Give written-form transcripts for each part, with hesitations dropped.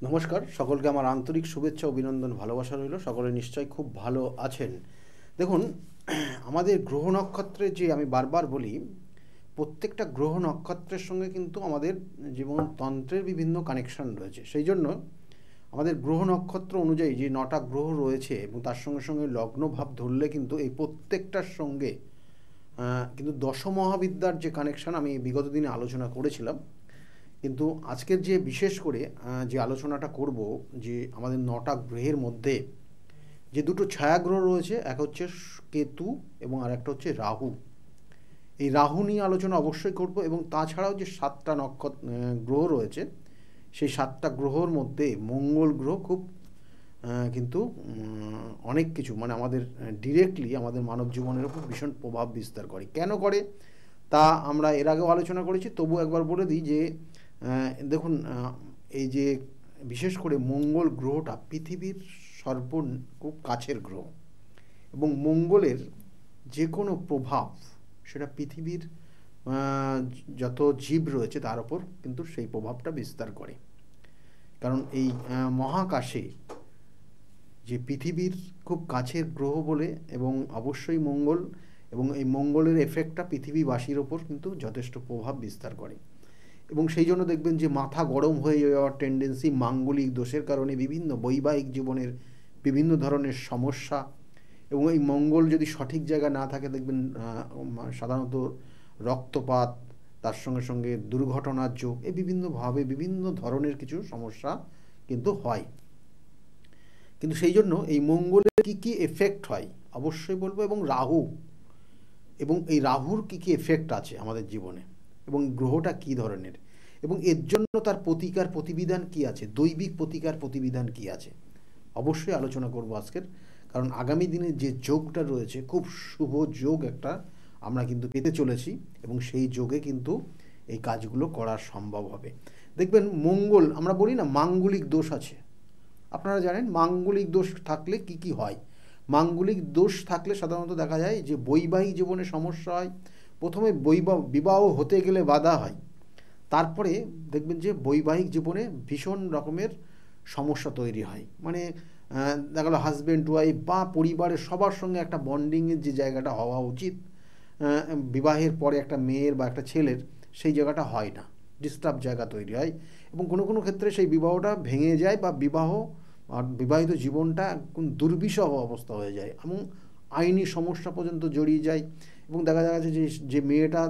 নমস্কার, সকলকে আমার আন্তরিক শুভেচ্ছা অভিনন্দন ভালোবাসা রইল। সকলে নিশ্চয়ই খুব ভালো আছেন। দেখুন, আমাদের গ্রহ নক্ষত্রে যে আমি বারবার বলি, প্রত্যেকটা গ্রহ নক্ষত্রের সঙ্গে কিন্তু আমাদের জীবনতন্ত্রের বিভিন্ন কানেকশন রয়েছে। সেই জন্য আমাদের গ্রহ নক্ষত্র অনুযায়ী যে 9টা গ্রহ রয়েছে এবং তার সঙ্গে সঙ্গে লগ্ন ভাব ধরলে কিন্তু এই প্রত্যেকটার সঙ্গে কিন্তু দশমহাবিদ্যার যে কানেকশন আমি বিগত দিনে আলোচনা করেছিলাম। কিন্তু আজকের যে বিশেষ করে যে আলোচনাটা করব, যে আমাদের 9টা গ্রহের মধ্যে যে দুটো ছায়াগ্রহ রয়েছে, এক হচ্ছে কেতু এবং আর একটা হচ্ছে রাহু। এই রাহু নিয়ে আলোচনা অবশ্যই করব এবং তাছাড়াও যে 7টা গ্রহ রয়েছে, সেই 7টা গ্রহর মধ্যে মঙ্গল গ্রহ খুব কিন্তু অনেক কিছু মানে আমাদের ডিরেক্টলি আমাদের মানব জীবনের উপর ভীষণ প্রভাব বিস্তার করে। কেন করে তা আমরা এর আগেও আলোচনা করেছি, তবু একবার বলে দিই যে দেখুন, এই যে বিশেষ করে মঙ্গল গ্রহটা পৃথিবীর খুব কাছের গ্রহ এবং মঙ্গলের যে কোনো প্রভাব সেটা পৃথিবীর যত জীব রয়েছে তার ওপর কিন্তু সেই প্রভাবটা বিস্তার করে। কারণ এই মহাকাশে যে পৃথিবীর খুব কাছের গ্রহ বলে, এবং অবশ্যই মঙ্গল, এবং এই মঙ্গলের এফেক্টটা পৃথিবীবাসীর ওপর কিন্তু যথেষ্ট প্রভাব বিস্তার করে। এবং সেই জন্য দেখবেন যে মাথা গরম হয়ে যাওয়ার টেন্ডেন্সি মাঙ্গলিক দোষের কারণে বিভিন্ন বৈবাহিক জীবনের বিভিন্ন ধরনের সমস্যা, এবং এই মঙ্গল যদি সঠিক জায়গা না থাকে দেখবেন সাধারণত রক্তপাত, তার সঙ্গে সঙ্গে দুর্ঘটনার যোগ, এই বিভিন্নভাবে বিভিন্ন ধরনের কিছু সমস্যা কিন্তু হয়। কিন্তু সেই জন্য এই মঙ্গলের কী কী এফেক্ট হয় অবশ্যই বলবো, এবং রাহু, এবং এই রাহুর কী কী এফেক্ট আছে আমাদের জীবনে, এবং গ্রহটা কী ধরনের, এবং এর জন্য তার প্রতিকার প্রতিবিধান কী আছে, দৈবিক প্রতিকার প্রতিবিধান কী আছে, অবশ্যই আলোচনা করব আজকের। কারণ আগামী দিনে যে যোগটা রয়েছে খুব শুভ যোগ একটা আমরা কিন্তু পেতে চলেছি, এবং সেই যোগে কিন্তু এই কাজগুলো করা সম্ভব হবে। দেখবেন মঙ্গল, আমরা বলি না মাঙ্গলিক দোষ আছে, আপনারা জানেন মাঙ্গলিক দোষ থাকলে কি কি হয়। মাঙ্গলিক দোষ থাকলে সাধারণত দেখা যায় যে বৈবাহিক জীবনে সমস্যা হয়। প্রথমে বিবাহ হতে গেলে বাধা হয়, তারপরে দেখবেন যে বৈবাহিক জীবনে ভীষণ রকমের সমস্যা তৈরি হয়। মানে দেখা গেলো হাজব্যান্ড ওয়াইফ বা পরিবারের সবার সঙ্গে একটা বন্ডিংয়ের যে জায়গাটা হওয়া উচিত বিবাহের পরে একটা মেয়ের বা একটা ছেলের, সেই জায়গাটা হয় না, ডিস্টার্ব জায়গা তৈরি হয়, এবং কোনো কোনো ক্ষেত্রে সেই বিবাহটা ভেঙে যায় বা বিবাহিত জীবনটা কোন দুর্বিষহ অবস্থা হয়ে যায়, এবং আইনি সমস্যা পর্যন্ত জড়িয়ে যায়। এবং দেখা যাচ্ছে যে মেয়েটা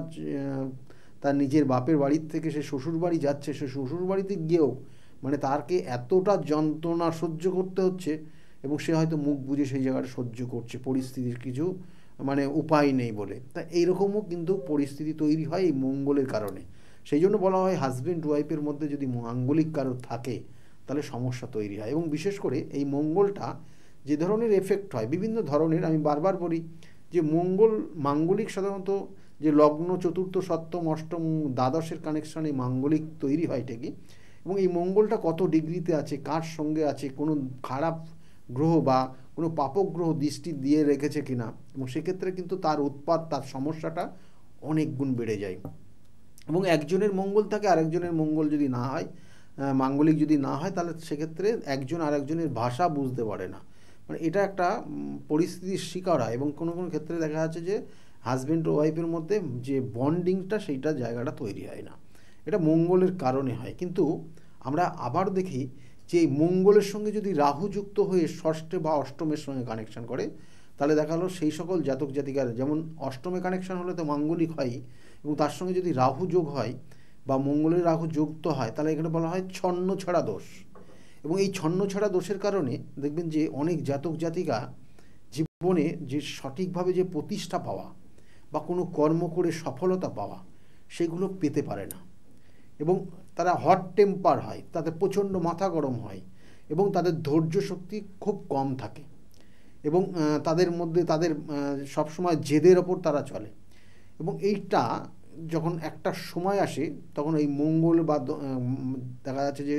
তার নিজের বাপের বাড়ির থেকে সে শ্বশুর বাড়ি যাচ্ছে, সে শ্বশুর বাড়িতে গিয়েও মানে তারকে এতটা যন্ত্রণা সহ্য করতে হচ্ছে, এবং সে হয়তো মুখ বুজে সেই জায়গাটা সহ্য করছে, পরিস্থিতির কিছু মানে উপায় নেই বলে। তা এইরকমও কিন্তু পরিস্থিতি তৈরি হয় এই মঙ্গলের কারণে। সেই জন্য বলা হয় হাজব্যান্ড ওয়াইফের মধ্যে যদি মাঙ্গলিক কারো থাকে তাহলে সমস্যা তৈরি হয়। এবং বিশেষ করে এই মঙ্গলটা যে ধরনের এফেক্ট হয় বিভিন্ন ধরনের, আমি বারবার বলি যে মাঙ্গলিক সাধারণত যে লগ্ন চতুর্থ সপ্তম অষ্টম দ্বাদশের কানেকশানে মাঙ্গলিক তৈরি হয় ঠিকই, এবং এই মঙ্গলটা কত ডিগ্রিতে আছে, কার সঙ্গে আছে, কোনো খারাপ গ্রহ বা কোনো পাপক গ্রহ দৃষ্টি দিয়ে রেখেছে কিনা, এবং সেক্ষেত্রে কিন্তু তার উৎপাত, তার সমস্যাটা অনেক গুণ বেড়ে যায়। এবং একজনের মঙ্গল থাকে আরেকজনের মঙ্গল যদি না হয়, মাঙ্গলিক যদি না হয়, তাহলে সেক্ষেত্রে একজন আরেকজনের ভাষা বুঝতে পারে না, মানে এটা একটা পরিস্থিতির শিকার হয়। এবং কোনো কোনো ক্ষেত্রে দেখা যাচ্ছে যে হাজব্যান্ড ও ওয়াইফের মধ্যে যে বন্ডিংটা সেইটা জায়গাটা তৈরি হয় না, এটা মঙ্গলের কারণে হয়। কিন্তু আমরা আবার দেখি যে এই মঙ্গলের সঙ্গে যদি রাহু যুক্ত হয়ে ষষ্ঠে বা অষ্টমের সঙ্গে কানেকশান করে, তাহলে দেখা গেলো সেই সকল জাতক জাতিকার, যেমন অষ্টমে কানেকশান হলে তো মাঙ্গলিক হয়, এবং তার সঙ্গে যদি রাহু যোগ হয় বা মঙ্গলের রাহু যুক্ত হয়, তাহলে এখানে বলা হয় ছন্ন ছাড়া দোষ। এবং এই ছন্ন ছাড়া দোষের কারণে দেখবেন যে অনেক জাতক জাতিকা জীবনে যে সঠিকভাবে যে প্রতিষ্ঠা পাওয়া বা কোনো কর্ম করে সফলতা পাওয়া সেগুলো পেতে পারে না, এবং তারা হট টেম্পার হয়, তাদের প্রচণ্ড মাথা গরম হয়, এবং তাদের ধৈর্য শক্তি খুব কম থাকে, এবং তাদের মধ্যে তাদের সবসময় জেদের ওপর তারা চলে। এবং এইটা যখন একটা সময় আসে তখন এই মঙ্গল বা দেখা যাচ্ছে যে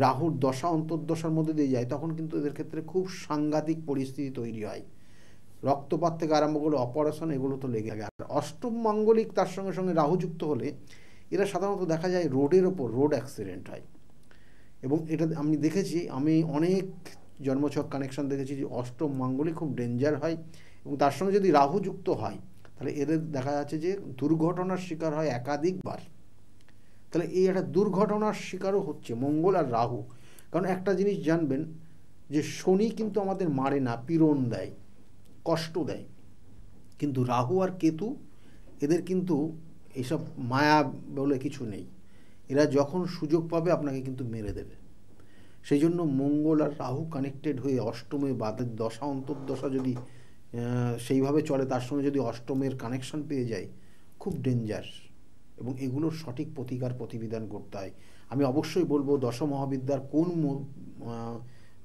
রাহুর দশা অন্তর্দশার মধ্যে দিয়ে যায়, তখন কিন্তু এদের ক্ষেত্রে খুব সাংঘাতিক পরিস্থিতি তৈরি হয়, রক্তপাত থেকে আরম্ভ করে অপারেশন এগুলো তো লেগে থাকে। আর অষ্টম মাঙ্গলিক তার সঙ্গে সঙ্গে রাহুযুক্ত হলে এরা সাধারণত দেখা যায় রোডের ওপর রোড অ্যাক্সিডেন্ট হয়, এবং এটা আমি দেখেছি, আমি অনেক জন্মছক কানেকশন দেখেছি যে অষ্টম মাঙ্গলিক খুব ডেঞ্জার হয়, এবং তার সঙ্গে যদি রাহু যুক্ত হয় তাহলে এদের দেখা যাচ্ছে যে দুর্ঘটনার শিকার হয় একাধিকবার। তাহলে এই একটা দুর্ঘটনার শিকারও হচ্ছে মঙ্গল আর রাহু। কারণ একটা জিনিস জানবেন যে শনি কিন্তু আমাদের মারে না, পীড়ন দেয়, কষ্ট দেয়, কিন্তু রাহু আর কেতু এদের কিন্তু এইসব মায়া বলে কিছু নেই, এরা যখন সুযোগ পাবে আপনাকে কিন্তু মেরে দেবে। সেই জন্য মঙ্গল আর রাহু কানেক্টেড হয়ে অষ্টমে বাদের দশা অন্তর্দশা যদি সেইভাবে চলে, তার সঙ্গে যদি অষ্টমের কানেকশন পেয়ে যায়, খুব ডেঞ্জার, এবং এগুলোর সঠিক প্রতিকার প্রতিবিধান করতে হয়। আমি অবশ্যই বলবো দশমহাবিদ্যার কোন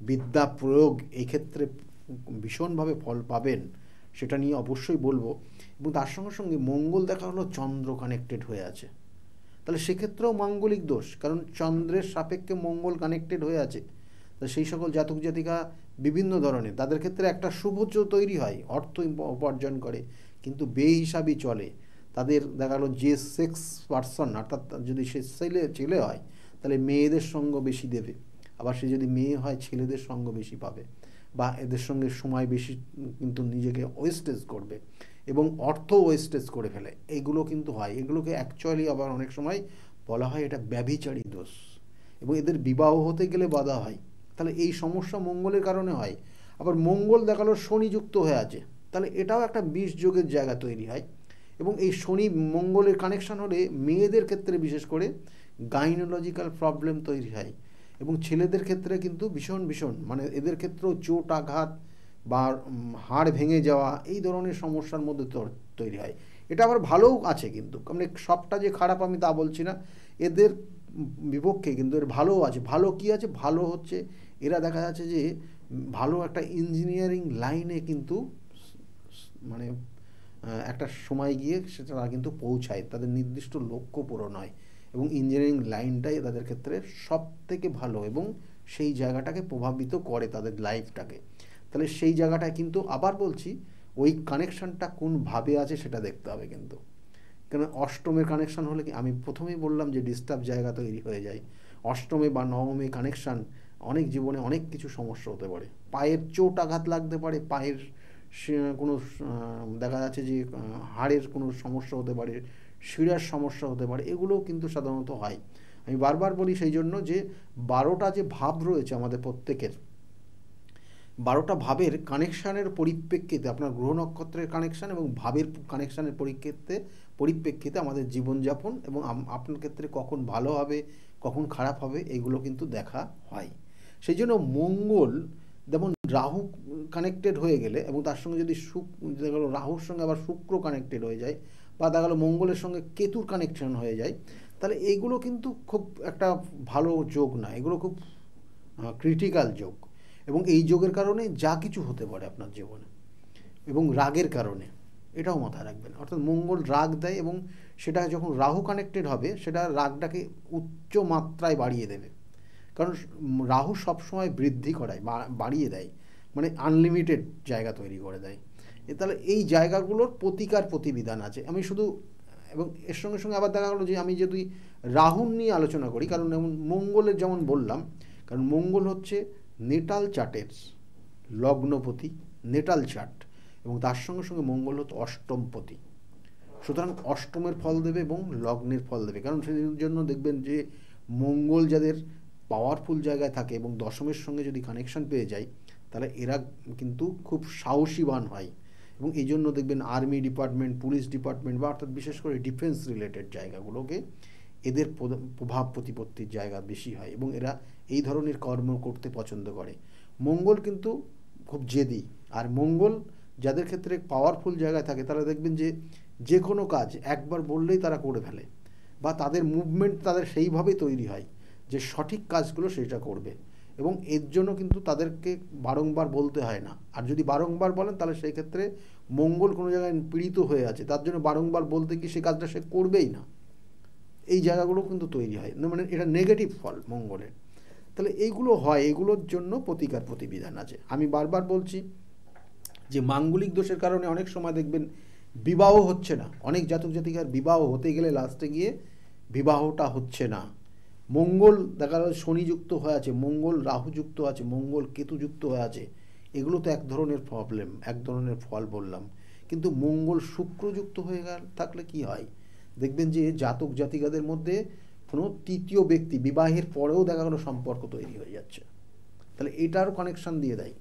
বিদ্যা প্রয়োগ এই ক্ষেত্রে ভীষণভাবে ফল পাবেন সেটা নিয়ে অবশ্যই বলবো। এবং তার সঙ্গে সঙ্গে মঙ্গল দেখা হলো চন্দ্র কানেক্টেড হয়ে আছে, তাহলে সেক্ষেত্রেও মাঙ্গলিক দোষ, কারণ চন্দ্রের সাপেক্ষে মঙ্গল কানেক্টেড হয়ে আছে। তা সেই সকল জাতক জাতিকা বিভিন্ন ধরনের, তাদের ক্ষেত্রে একটা শুভ তৈরি হয়, অর্থ উপার্জন করে, কিন্তু বেহিসাবি চলে। তাদের দেখা গেলো যে সেক্স পার্সন, অর্থাৎ যদি সে ছেলে হয় তাহলে মেয়েদের সঙ্গ বেশি দেবে, আবার সে যদি মেয়ে হয় ছেলেদের সঙ্গ বেশি পাবে, বা এদের সঙ্গে সময় বেশি কিন্তু নিজেকে ওয়েস্টেজ করবে এবং অর্থ ওয়েস্টেজ করে ফেলে। এগুলো কিন্তু হয়, এগুলোকে অ্যাকচুয়ালি আবার অনেক সময় বলা হয় এটা ব্যভিচারী দোষ, এবং এদের বিবাহ হতে গেলে বাধা হয়। তাহলে এই সমস্যা মঙ্গলের কারণে হয়। আবার মঙ্গল দেখালো শনিযুক্ত হয়ে আছে, তাহলে এটাও একটা বিষ যোগের জায়গা তৈরি হয়। এবং এই শনি মঙ্গলের কানেকশন হলে মেয়েদের ক্ষেত্রে বিশেষ করে গাইনোলজিক্যাল প্রবলেম তৈরি হয়, এবং ছেলেদের ক্ষেত্রে কিন্তু ভীষণ মানে এদের ক্ষেত্রেও চোট আঘাত বা হাড় ভেঙে যাওয়া এই ধরনের সমস্যার মধ্যে তৈরি হয়। এটা আবার ভালোও আছে, কিন্তু মানে সবটা যে খারাপ আমি তা বলছি না, এদের বিপক্ষে কিন্তু এর ভালোও আছে। ভালো কি আছে? ভালো হচ্ছে এরা দেখা যাচ্ছে যে ভালো একটা ইঞ্জিনিয়ারিং লাইনে কিন্তু মানে একটা সময় গিয়ে সেটা কিন্তু পৌঁছায়, তাদের নির্দিষ্ট লক্ষ্য পূরণ হয়, এবং ইঞ্জিনিয়ারিং লাইনটাই তাদের ক্ষেত্রে সব থেকে ভালো, এবং সেই জায়গাটাকে প্রভাবিত করে তাদের লাইফটাকে। তাহলে সেই জায়গাটায় কিন্তু আবার বলছি ওই কানেকশানটা কোনভাবে আছে সেটা দেখতে হবে কিন্তু। কেন অষ্টমের কানেকশান হলে কি, আমি প্রথমেই বললাম যে ডিস্টার্ব জায়গা তৈরি হয়ে যায়। অষ্টমে বা নবমে কানেকশান অনেক জীবনে অনেক কিছু সমস্যা হতে পারে, পায়ের চোট আঘাত লাগতে পারে, পায়ের কোনো দেখা যাচ্ছে যে হাড়ের কোনো সমস্যা হতে পারে, শিরার সমস্যা হতে পারে, এগুলোও কিন্তু সাধারণত হয়। আমি বারবার বলি সেই জন্য যে 12টা যে ভাব রয়েছে আমাদের প্রত্যেকের, 12টা ভাবের কানেকশানের পরিপ্রেক্ষিতে আপনার গ্রহ নক্ষত্রের কানেকশান এবং ভাবের কানেকশানের পরিপ্রেক্ষিতে আমাদের জীবনযাপন এবং আপনার ক্ষেত্রে কখন ভালো হবে কখন খারাপ হবে এগুলো কিন্তু দেখা হয়। সেই জন্য মঙ্গল যেমন রাহু কানেক্টেড হয়ে গেলে, এবং তার সঙ্গে যদি দেখা গেলো রাহুর সঙ্গে আবার শুক্র কানেক্টেড হয়ে যায়, বা দেখা গেলো মঙ্গলের সঙ্গে কেতুর কানেকশন হয়ে যায়, তাহলে এইগুলো কিন্তু খুব একটা ভালো যোগ না, এগুলো খুব ক্রিটিক্যাল যোগ। এবং এই যোগের কারণে যা কিছু হতে পারে আপনার জীবনে, এবং রাগের কারণে, এটাও মাথায় রাখবেন। অর্থাৎ মঙ্গল রাগ দেয়, এবং সেটা যখন রাহু কানেক্টেড হবে সেটা রাগটাকে উচ্চ মাত্রায় বাড়িয়ে দেবে, কারণ রাহু সবসময় বৃদ্ধি করায়, বাড়িয়ে দেয়, মানে আনলিমিটেড জায়গা তৈরি করে দেয়। তাহলে এই জায়গাগুলোর প্রতিকার প্রতিবিধান আছে। আমি শুধু, এবং এর সঙ্গে সঙ্গে আবার দেখা গেলো যে আমি যদি রাহুর নিয়ে আলোচনা করি, কারণ যেমন মঙ্গলের যেমন বললাম, কারণ মঙ্গল হচ্ছে নেটাল চার্টের লগ্নপতি, নেটাল চার্ট, এবং তার সঙ্গে সঙ্গে মঙ্গল হচ্ছে অষ্টমপতি, সুতরাং অষ্টমের ফল দেবে এবং লগ্নের ফল দেবে। কারণ সেই জন্য দেখবেন যে মঙ্গল যাদের পাওয়ারফুল জায়গায় থাকে এবং দশমের সঙ্গে যদি কানেকশন পেয়ে যায়, তাহলে এরা কিন্তু খুব সাহসীবান হয়, এবং এই জন্য দেখবেন আর্মি ডিপার্টমেন্ট, পুলিশ ডিপার্টমেন্ট, বা অর্থাৎ বিশেষ করে ডিফেন্স রিলেটেড জায়গাগুলোকে এদের প্রভাব প্রতিপত্তির জায়গা বেশি হয়, এবং এরা এই ধরনের কর্ম করতে পছন্দ করে। মঙ্গল কিন্তু খুব জেদি, আর মঙ্গল যাদের ক্ষেত্রে পাওয়ারফুল জায়গায় থাকে তারা দেখবেন যে কোনো কাজ একবার বললেই তারা করে ফেলে, বা তাদের মুভমেন্ট তাদের সেইভাবেই তৈরি হয় যে সঠিক কাজগুলো সেটা করবে, এবং এর জন্য কিন্তু তাদেরকে বারংবার বলতে হয় না। আর যদি বারংবার বলেন তাহলে সেই ক্ষেত্রে মঙ্গল কোনো জায়গায় পীড়িত হয়ে আছে, তার জন্য বারংবার বলতে কি সে কাজটা সে করবেই না, এই জায়গাগুলো কিন্তু তৈরি হয়, মানে এটা নেগেটিভ ফল মঙ্গলের। তাহলে এইগুলো হয়, এগুলোর জন্য প্রতিকার প্রতিবিধান আছে। আমি বারবার বলছি যে মাঙ্গলিক দোষের কারণে অনেক সময় দেখবেন বিবাহ হচ্ছে না, অনেক জাতক জাতিকার বিবাহ হতে গেলে লাস্টে গিয়ে বিবাহটা হচ্ছে না, মঙ্গল দেখা গেল শনিযুক্ত হয়ে আছে, মঙ্গল রাহুযুক্ত আছে, মঙ্গল কেতুযুক্ত হয়ে আছে, এগুলো তো এক ধরনের প্রবলেম, এক ধরনের ফল বললাম। কিন্তু মঙ্গল শুক্রযুক্ত হয়ে থাকলে কি হয়, দেখবেন যে জাতক জাতিকাদের মধ্যে কোনো তৃতীয় ব্যক্তি বিবাহের পরেও দেখা গেলো সম্পর্ক তৈরি হয়ে যাচ্ছে, তাহলে এটারও কানেকশান দিয়ে দেয়।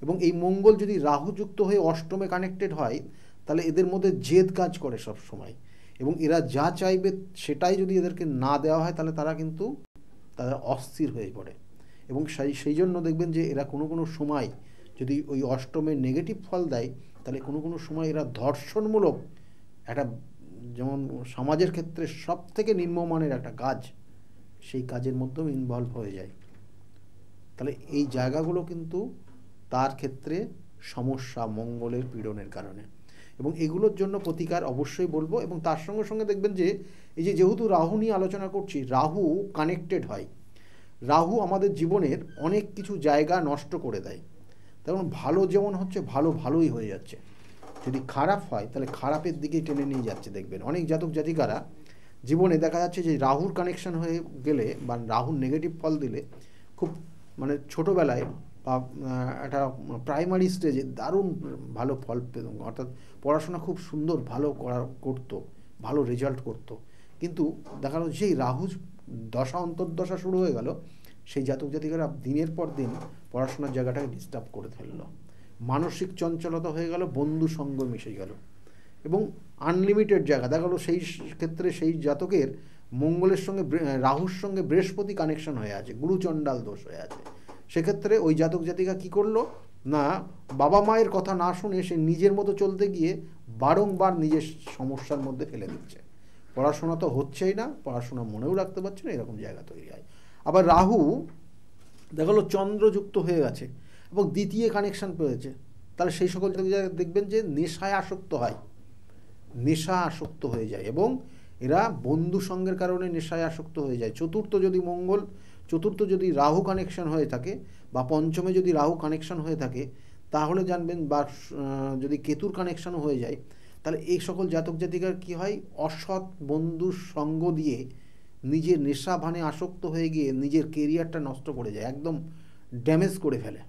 এবং এই মঙ্গল যদি রাহুযুক্ত হয়ে অষ্টমে কানেক্টেড হয়, তাহলে এদের মধ্যে জেদ কাজ করে সব সময়, এবং এরা যা চাইবে সেটাই যদি এদেরকে না দেওয়া হয় তাহলে তারা কিন্তু তারা অস্থির হয়ে পড়ে। এবং সেই জন্য দেখবেন যে এরা কোনো কোনো সময় যদি ওই অষ্টমের নেগেটিভ ফল দেয়, তাহলে কোনো কোনো সময় এরা ধর্ষণমূলক একটা, যেমন সমাজের ক্ষেত্রে সব থেকে নিম্নমানের একটা কাজ, সেই কাজের মধ্যেও ইনভলভ হয়ে যায়। তাহলে এই জায়গাগুলো কিন্তু তার ক্ষেত্রে সমস্যা মঙ্গলের পীড়নের কারণে, এবং এগুলোর জন্য প্রতিকার অবশ্যই বলবো। এবং তার সঙ্গে সঙ্গে দেখবেন যে এই যে যেহেতু রাহু নিয়ে আলোচনা করছি, রাহু কানেক্টেড হয়, রাহু আমাদের জীবনের অনেক কিছু জায়গা নষ্ট করে দেয়। তেমন ভালো যেমন হচ্ছে ভালো ভালোই হয়ে যাচ্ছে, যদি খারাপ হয় তাহলে খারাপের দিকেই টেনে নিয়ে যাচ্ছে। দেখবেন অনেক জাতক জাতিকারা জীবনে দেখা যাচ্ছে যে রাহুর কানেকশন হয়ে গেলে বা রাহুর নেগেটিভ ফল দিলে খুব মানে ছোটোবেলায় বা একটা প্রাইমারি স্টেজে দারুণ ভালো ফল পেত, অর্থাৎ পড়াশোনা খুব সুন্দর ভালো করতো, ভালো রেজাল্ট করতো। কিন্তু দেখা গেল যেই রাহু দশা অন্তর্দশা শুরু হয়ে গেল, সেই জাতক জাতিকারা দিনের পর দিন পড়াশোনার জায়গাটাকে ডিস্টার্ব করে ফেললো, মানসিক চঞ্চলতা হয়ে গেল, বন্ধু সঙ্গ মিশে গেল, এবং আনলিমিটেড জায়গা দেখা গেলো সেই ক্ষেত্রে সেই জাতকের মঙ্গলের সঙ্গে রাহুর সঙ্গে বৃহস্পতি কানেকশন হয়ে আছে, গুরুচণ্ডাল দোষ হয়ে আছে। সেক্ষেত্রে ওই জাতক জাতিকা কী করলো না, বাবা মায়ের কথা না শুনে সে নিজের মতো চলতে গিয়ে বারংবার নিজের সমস্যার মধ্যে ফেলে দিচ্ছে, পড়াশোনা তো হচ্ছেই না, পড়াশোনা মনেও রাখতে পারছে না, এরকম জায়গা তৈরি হয়। আবার রাহু দেখা গেলো চন্দ্রযুক্ত হয়ে গেছে এবং দ্বিতীয় কানেকশান পেয়েছে, তাহলে সেই সকল জায়গায় দেখবেন যে নেশায় আসক্ত হয়, নেশা আসক্ত হয়ে যায়, এবং এরা বন্ধু সঙ্গের কারণে নেশায় আসক্ত হয়ে যায়। চতুর্থ যদি রাহু কানেকশন হয়ে থাকে বা পঞ্চমে যদি রাহু কানেকশন হয়ে থাকে, তাহলে জানবেন, বা যদি কেতুর কানেকশানও হয়ে যায়, তাহলে এই সকল জাতক জাতিকার কী হয়, অসৎ বন্ধুর সঙ্গ দিয়ে নিজের নেশা ভানে আসক্ত হয়ে গিয়ে নিজের কেরিয়ারটা নষ্ট করে যায়, একদম ড্যামেজ করে ফেলে,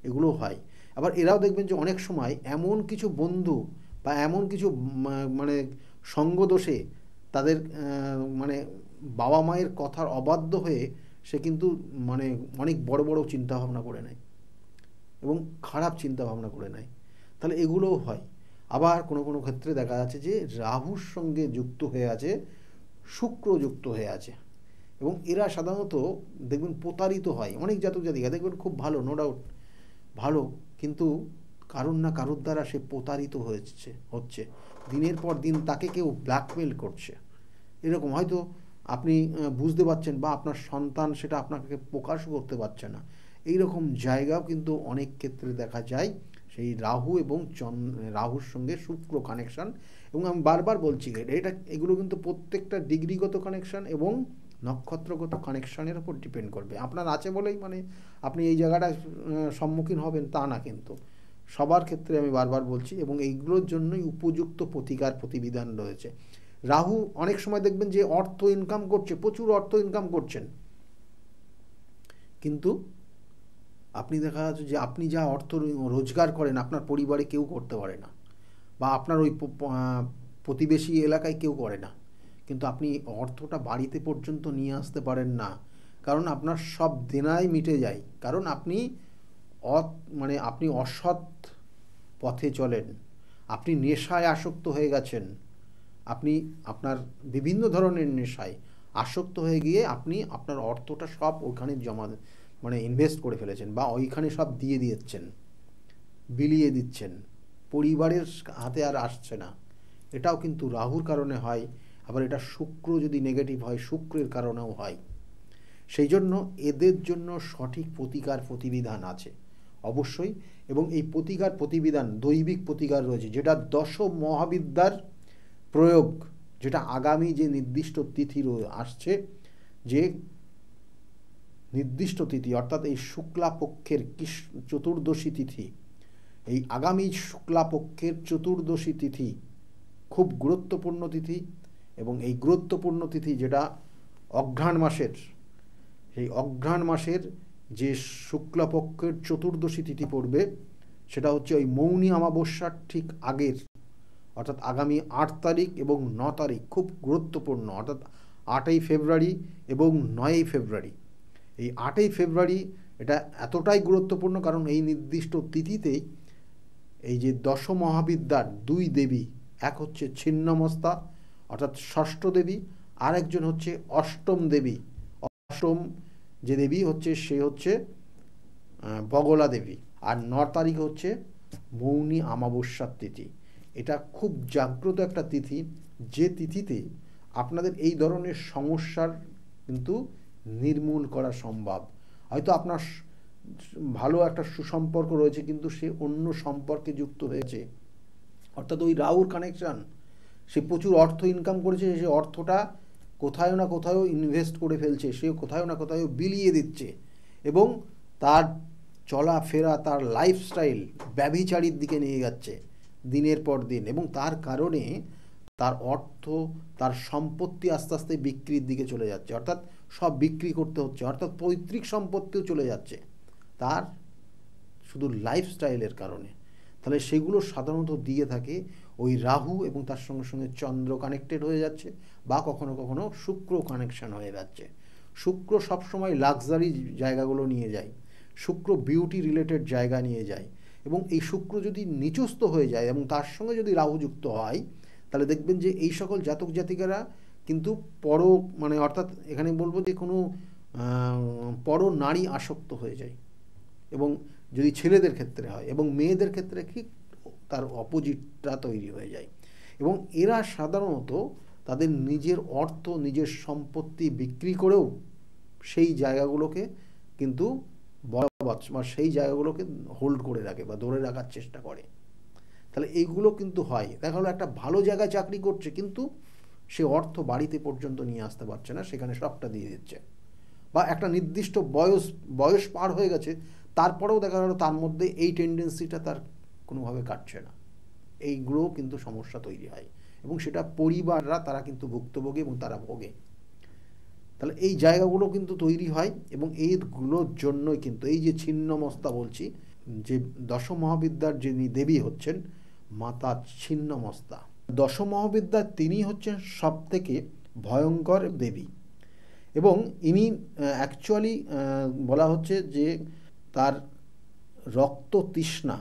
এগুলো হয়। আবার এরাও দেখবেন যে অনেক সময় এমন কিছু বন্ধু বা এমন কিছু মানে সঙ্গদোষে তাদের মানে বাবা মায়ের কথার অবাধ্য হয়ে সে কিন্তু মানে অনেক বড় বড় চিন্তাভাবনা করে নেয় এবং খারাপ চিন্তাভাবনা করে নেয়, তাহলে এগুলোও হয়। আবার কোনো কোনো ক্ষেত্রে দেখা যাচ্ছে যে রাহুর সঙ্গে যুক্ত হয়ে আছে, শুক্র যুক্ত হয়ে আছে, এবং এরা সাধারণত দেখবেন প্রতারিত হয়। অনেক জাতক জাতিকা দেখবেন খুব ভালো, নো ডাউট ভালো, কিন্তু কারুর না কারুর দ্বারা সে প্রতারিত হচ্ছে দিনের পর দিন, তাকে কেউ ব্ল্যাকমেল করছে, এরকম হয়তো আপনি বুঝতে পারছেন বা আপনার সন্তান সেটা আপনাকে প্রকাশ করতে পারছে না, এইরকম জায়গাও কিন্তু অনেক ক্ষেত্রে দেখা যায় সেই রাহু এবং রাহুর সঙ্গে শুক্র কানেকশান। এবং আমি বারবার বলছি এগুলো কিন্তু প্রত্যেকটা ডিগ্রিগত কানেকশান এবং নক্ষত্রগত কানেকশানের উপর ডিপেন্ড করবে। আপনার আছে বলেই মানে আপনি এই জায়গাটায় সম্মুখীন হবেন তা না, কিন্তু সবার ক্ষেত্রে আমি বারবার বলছি, এবং এইগুলোর জন্যই উপযুক্ত প্রতিকার প্রতিবিধান রয়েছে। রাহু অনেক সময় দেখবেন যে অর্থ ইনকাম করছে, প্রচুর অর্থ ইনকাম করছেন, কিন্তু আপনি দেখা যাচ্ছে যে আপনি যা অর্থ রোজগার করেন আপনার পরিবারে কেউ করতে পারে না, বা আপনার ওই প্রতিবেশী এলাকায় কেউ করে না, কিন্তু আপনি অর্থটা বাড়িতে পর্যন্ত নিয়ে আসতে পারেন না, কারণ আপনার সব দেনাই মিটে যায়, কারণ আপনি আপনি অসৎ পথে চলেন, আপনি নেশায় আসক্ত হয়ে গেছেন, আপনি আপনার বিভিন্ন ধরনের নেশায় আসক্ত হয়ে গিয়ে আপনি আপনার অর্থটা সব ওখানে জমা ইনভেস্ট করে ফেলেছেন, বা ওইখানে সব দিয়ে দিচ্ছেন, বিলিয়ে দিচ্ছেন, পরিবারের হাতে আর আসছে না। এটাও কিন্তু রাহুর কারণে হয়। আবার এটা শুক্র যদি নেগেটিভ হয়, শুক্রের কারণেও হয়। সেই জন্য এদের জন্য সঠিক প্রতিকার প্রতিবিধান আছে অবশ্যই, এবং এই প্রতিকার প্রতিবিধান দৈবিক প্রতিকার রয়েছে, যেটা দশ মহাবিদ্যার প্রয়োগ, যেটা আগামী যে নির্দিষ্ট তিথি আসছে, যে নির্দিষ্ট তিথি অর্থাৎ এই শুক্লাপক্ষের চতুর্দশী তিথি, এই আগামী শুক্লাপক্ষের চতুর্দশী তিথি খুব গুরুত্বপূর্ণ তিথি, এবং এই গুরুত্বপূর্ণ তিথি যেটা অঘ্রাণ মাসের সেই অঘ্রাণ মাসের যে শুক্লাপক্ষের চতুর্দশী তিথি পড়বে সেটা হচ্ছে ওই মৌনী অমাবস্যার ঠিক আগের, অর্থাৎ আগামী 8 তারিখ এবং 9 তারিখ খুব গুরুত্বপূর্ণ, অর্থাৎ 8ই ফেব্রুয়ারি এবং 9ই ফেব্রুয়ারি। এই 8ই ফেব্রুয়ারি এটা এতটাই গুরুত্বপূর্ণ কারণ এই নির্দিষ্ট তিথিতেই এই যে দশ মহাবিদ্যার দুই দেবী, এক হচ্ছে ছিন্নমস্তা অর্থাৎ ষষ্ঠ দেবী, আর একজন হচ্ছে অষ্টম দেবী। অষ্টম যে দেবী হচ্ছে সে হচ্ছে বগলা দেবী। আর 9 তারিখ হচ্ছে মৌনী অমাবস্যার তিথি। এটা খুব জাগ্রত একটা তিথি, যে তিথিতে আপনাদের এই ধরনের সমস্যার কিন্তু নির্মূল করা সম্ভব। হয়তো আপনার ভালো একটা সুসম্পর্ক রয়েছে কিন্তু সে অন্য সম্পর্কে যুক্ত হয়েছে, অর্থাৎ ওই রাহুর কানেকশান, সে প্রচুর অর্থ ইনকাম করেছে, সে অর্থটা কোথাও না কোথাও ইনভেস্ট করে ফেলছে, সে কোথাও না কোথাও বিলিয়ে দিচ্ছে এবং তার চলাফেরা, তার লাইফস্টাইল ব্যভিচারীর দিকে নিয়ে যাচ্ছে দিনের পর দিন, এবং তার কারণে তার অর্থ, তার সম্পত্তি আস্তে আস্তে বিক্রির দিকে চলে যাচ্ছে, অর্থাৎ সব বিক্রি করতে হচ্ছে, অর্থাৎ পৈতৃক সম্পত্তিও চলে যাচ্ছে তার শুধু লাইফস্টাইলের কারণে। তাহলে সেগুলো সাধারণত দিয়ে থাকে ওই রাহু, এবং তার সঙ্গে সঙ্গে চন্দ্র কানেক্টেড হয়ে যাচ্ছে, বা কখনো কখনো শুক্র কানেকশান হয়ে যাচ্ছে। শুক্র সবসময় লাক্সারি জায়গাগুলো নিয়ে যায়, শুক্র বিউটি রিলেটেড জায়গা নিয়ে যায়, এবং এই শুক্র যদি নিচস্থ হয়ে যায় এবং তার সঙ্গে যদি রাহু যুক্ত হয় তাহলে দেখবেন যে এই সকল জাতক জাতিকারা কিন্তু মানে অর্থাৎ এখানে বলবো যে কোনো পর নারী আসক্ত হয়ে যায়, এবং যদি ছেলেদের ক্ষেত্রে হয়, এবং মেয়েদের ক্ষেত্রে ঠিক তার অপোজিটটা তৈরি হয়ে যায়। এবং এরা সাধারণত তাদের নিজের অর্থ, নিজের সম্পত্তি বিক্রি করেও সেই জায়গাগুলোকে কিন্তু বা সেই জায়গাগুলোকে হোল্ড করে রাখে বা ধরে রাখার চেষ্টা করে। তাহলে এইগুলো কিন্তু হয়। দেখা হলো একটা ভালো জায়গায় চাকরি করছে কিন্তু সে অর্থ বাড়িতে পর্যন্ত নিয়ে আসতে পারছে না, সেখানে সবটা দিয়ে দিচ্ছে, বা একটা নির্দিষ্ট বয়স পার হয়ে গেছে তারপরেও দেখা গেল তার মধ্যে এই টেন্ডেন্সিটা তার কোনোভাবে কাটছে না। এইগুলো কিন্তু সমস্যা তৈরি হয়, এবং সেটা পরিবাররা তারা কিন্তু ভুক্তভোগী এবং তারা ভোগে। তাহলে এই জায়গাগুলো কিন্তু তৈরি হয়, এবং এইগুলোর জন্যই কিন্তু এই যে ছিন্নমস্তা বলছি, যে দশ মহাবিদ্যার যিনি দেবী হচ্ছেন মাতা ছিন্নমস্তা, দশ মহাবিদ্যার তিনি হচ্ছেন সব থেকে ভয়ঙ্কর দেবী, এবং ইনি অ্যাকচুয়ালি বলা হচ্ছে যে তার রক্ত তৃষ্ণা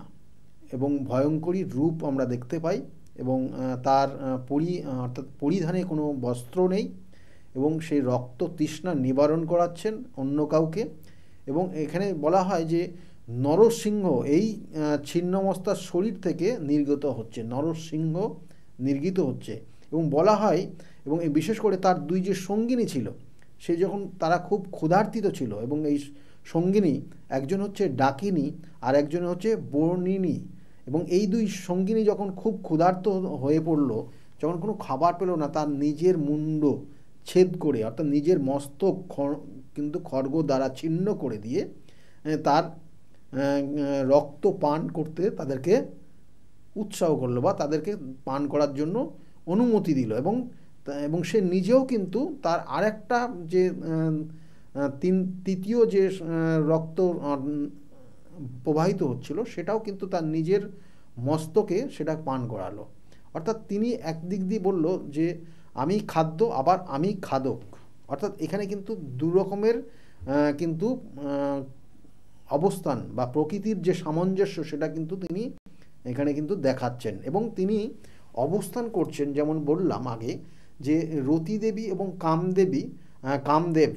এবং ভয়ঙ্করী রূপ আমরা দেখতে পাই, এবং তার অর্থাৎ পরিধানে কোনো বস্ত্র নেই, এবং সেই রক্ত তৃষ্ণা নিবারণ করাচ্ছেন অন্য কাউকে। এবং এখানে বলা হয় যে নরসিংহ এই ছিন্নমস্তার শরীর থেকে নির্গত হচ্ছে, নরসিংহ নির্গিত হচ্ছে, এবং বলা হয়, এবং বিশেষ করে তার দুই যে সঙ্গিনী ছিল, সে যখন তারা খুব ক্ষুধার্তিত ছিল, এবং এই সঙ্গিনী একজন হচ্ছে ডাকিনী আর একজন হচ্ছে বর্ণিনী, এবং এই দুই সঙ্গিনী যখন খুব ক্ষুধার্ত হয়ে পড়ল, যখন কোনো খাবার পেল না, তার নিজের মুন্ড ছেদ করে, অর্থাৎ নিজের মস্তক কিন্তু খড়গ দ্বারা ছিন্ন করে দিয়ে তার রক্ত পান করতে তাদেরকে উৎসাহ করলো, বা তাদেরকে পান করার জন্য অনুমতি দিল, এবং সে নিজেও কিন্তু তার আরেকটা যে তৃতীয় যে রক্ত প্রবাহিত হচ্ছিল সেটাও কিন্তু তার নিজের মস্তকে সেটা পান করালো। অর্থাৎ তিনি একদিক দিয়ে বলল যে আমি খাদ্য আবার আমি খাদক, অর্থাৎ এখানে কিন্তু দু রকমের কিন্তু অবস্থান বা প্রকৃতির যে সামঞ্জস্য সেটা কিন্তু তিনি এখানে কিন্তু দেখাচ্ছেন, এবং তিনি অবস্থান করছেন যেমন বললাম আগে যে রতি দেবী এবং কামদেব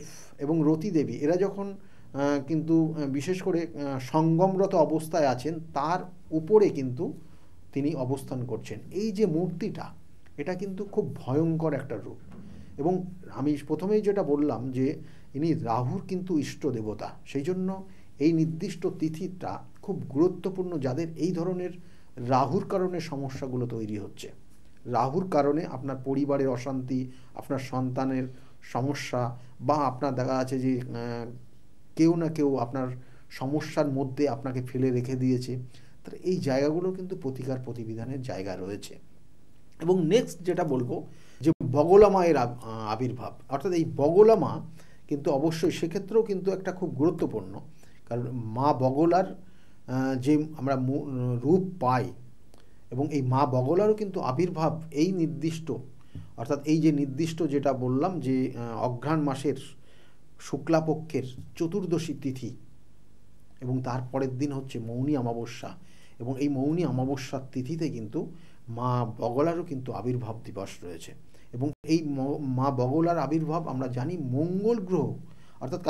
এবং রতি দেবী এরা যখন কিন্তু বিশেষ করে সঙ্গমরত অবস্থায় আছেন তার উপরে কিন্তু তিনি অবস্থান করছেন। এই যে মূর্তিটা এটা কিন্তু খুব ভয়ঙ্কর একটা রূপ, এবং আমি প্রথমেই যেটা বললাম যে ইনি রাহুর কিন্তু ইষ্ট দেবতা, সেই জন্য এই নির্দিষ্ট তিথিটা খুব গুরুত্বপূর্ণ। যাদের এই ধরনের রাহুর কারণে সমস্যাগুলো তৈরি হচ্ছে, রাহুর কারণে আপনার পরিবারের অশান্তি, আপনার সন্তানের সমস্যা, বা আপনার দেখা আছে যে কেউ না কেউ আপনার সমস্যার মধ্যে আপনাকে ফেলে রেখে দিয়েছে, তাহলে এই জায়গাগুলো কিন্তু প্রতিকার প্রতিবিধানের জায়গা রয়েছে। এবং নেক্সট যেটা বলবো যে বগলা মায়ের আবির্ভাব, অর্থাৎ এই বগলা মা কিন্তু অবশ্যই সেক্ষেত্রেও কিন্তু একটা খুব গুরুত্বপূর্ণ, কারণ মা বগলার যে আমরা রূপ পাই, এবং এই মা বগলারও কিন্তু আবির্ভাব এই নির্দিষ্ট, অর্থাৎ এই যে নির্দিষ্ট যেটা বললাম যে অঘ্রাণ মাসের শুক্লাপক্ষের চতুর্দশী তিথি, এবং তারপরের দিন হচ্ছে মৌনী অমাবস্যা, এবং এই মৌনী অমাবস্যার তিথিতে কিন্তু মা বগলারও কিন্তু আবির্ভাব দিবস রয়েছে। এবং এই মা বগলার আবির্ভাব আমরা জানি মঙ্গল গ্রহ, অর্থাৎ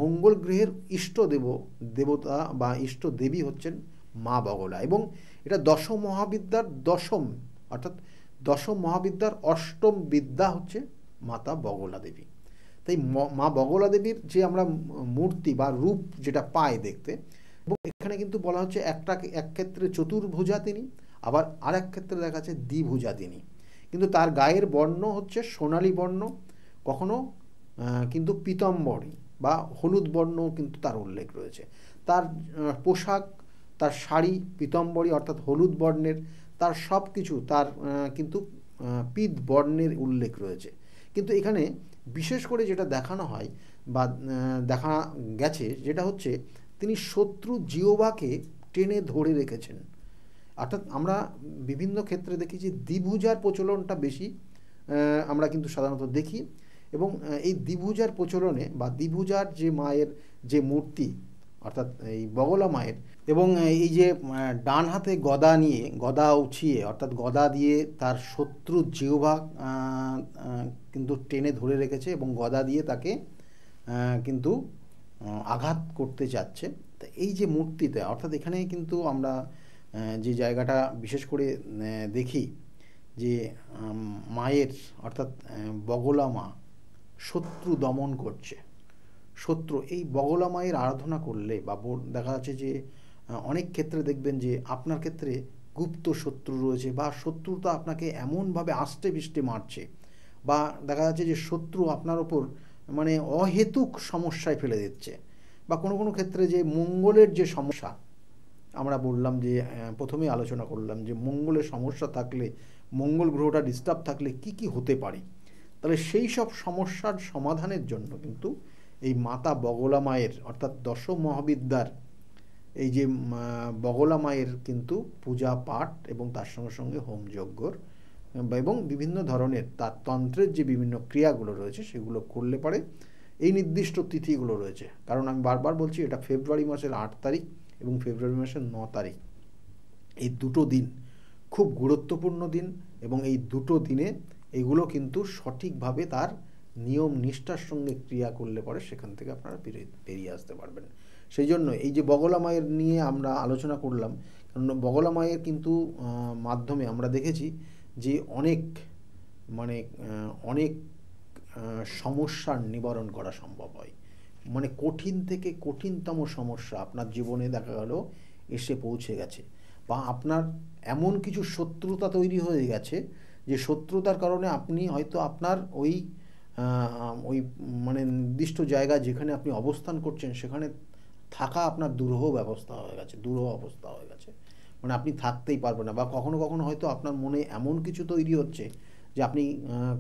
মঙ্গল গ্রহের ইষ্ট দেবতা বা ইষ্ট দেবী হচ্ছেন মা বগলা, এবং এটা দশম মহাবিদ্যার দশম, অর্থাৎ দশম মহাবিদ্যার অষ্টম বিদ্যা হচ্ছে মাতা বগলা দেবী। তাই মা বগলা দেবীর যে আমরা মূর্তি বা রূপ যেটা পাই দেখতে, এবং এখানে কিন্তু বলা হচ্ছে এক ক্ষেত্রে চতুর্ভুজা তিনি, আবার আর এক ক্ষেত্রে দেখা যাচ্ছে দ্বিভুজা তিনি, কিন্তু তার গায়ের বর্ণ হচ্ছে সোনালী বর্ণ, কখনো কিন্তু পীতাম্বরী বা হলুদ বর্ণ কিন্তু তার উল্লেখ রয়েছে। তার পোশাক, তার শাড়ি পীতাম্বরী অর্থাৎ হলুদ বর্ণের, তার সব কিছু তার কিন্তু পীত বর্ণের উল্লেখ রয়েছে। কিন্তু এখানে বিশেষ করে যেটা দেখানো হয় বা দেখা গেছে যেটা হচ্ছে তিনি শত্রু জিহ্বাকে টেনে ধরে রেখেছেন। অর্থাৎ আমরা বিভিন্ন ক্ষেত্রে দেখি যে দ্বিভুজার প্রচলনটা বেশি আমরা কিন্তু সাধারণত দেখি, এবং এই দ্বিভুজার প্রচলনে বা দ্বিভুজার যে মায়ের যে মূর্তি অর্থাৎ এই বগলা মায়ের, এবং এই যে ডান হাতে গদা নিয়ে, গদা উছিয়ে অর্থাৎ গদা দিয়ে তার শত্রু জিহ্বা কিন্তু টেনে ধরে রেখেছে, এবং গদা দিয়ে তাকে কিন্তু আঘাত করতে যাচ্ছে। তো এই যে মূর্তিতে, অর্থাৎ এখানে কিন্তু আমরা যে জায়গাটা বিশেষ করে দেখি যে মায়ের অর্থাৎ বগলা মা শত্রু দমন করছে। শত্রু এই বগলা মায়ের আরাধনা করলে বা দেখা যাচ্ছে যে অনেক ক্ষেত্রে দেখবেন যে আপনার ক্ষেত্রে গুপ্ত শত্রু রয়েছে, বা শত্রুতা আপনাকে এমনভাবে আষ্টে পিষ্টে মারছে, বা দেখা যাচ্ছে যে শত্রু আপনার ওপর মানে অহেতুক সমস্যায় ফেলে দিচ্ছে, বা কোনো কোনো ক্ষেত্রে যে মঙ্গলের যে সমস্যা আমরা বললাম যে প্রথমেই আলোচনা করলাম যে মঙ্গলের সমস্যা থাকলে, মঙ্গল গ্রহটা ডিস্টার্ব থাকলে কি কি হতে পারে, তাহলে সেই সব সমস্যার সমাধানের জন্য কিন্তু এই মাতা বগলা মায়ের অর্থাৎ দশম মহাবিদ্যার এই যে বগলা মায়ের কিন্তু পূজা পাঠ এবং তার সঙ্গে সঙ্গে হোম যজ্ঞর এবং বিভিন্ন ধরনের তার তন্ত্রের যে বিভিন্ন ক্রিয়াগুলো রয়েছে সেগুলো করলে পরে এই নির্দিষ্ট তিথিগুলো রয়েছে। কারণ আমি বারবার বলছি এটা ফেব্রুয়ারি মাসের 8 তারিখ এবং ফেব্রুয়ারি মাসের 9 তারিখ, এই দুটো দিন খুব গুরুত্বপূর্ণ দিন, এবং এই দুটো দিনে এগুলো কিন্তু সঠিকভাবে তার নিয়ম নিষ্ঠার সঙ্গে ক্রিয়া করলে পরে সেখান থেকে আপনারা বেরিয়ে আসতে পারবেন। সেই জন্য এই যে বগলা মায়ের নিয়ে আমরা আলোচনা করলাম, কারণ বগলা মায়ের কিন্তু মাধ্যমে আমরা দেখেছি যে অনেক সমস্যার নিবারণ করা সম্ভব হয়। মানে কঠিন থেকে কঠিনতম সমস্যা আপনার জীবনে দেখা গেল এসে পৌঁছে গেছে, বা আপনার এমন কিছু শত্রুতা তৈরি হয়ে গেছে যে শত্রুতার কারণে আপনি হয়তো আপনার ওই মানে নির্দিষ্ট জায়গা যেখানে আপনি অবস্থান করছেন সেখানে থাকা আপনার দুরূহ অবস্থা হয়ে গেছে, মানে আপনি থাকতেই পারবেন না, বা কখনো কখনো হয়তো আপনার মনে এমন কিছু তৈরি হচ্ছে যে আপনি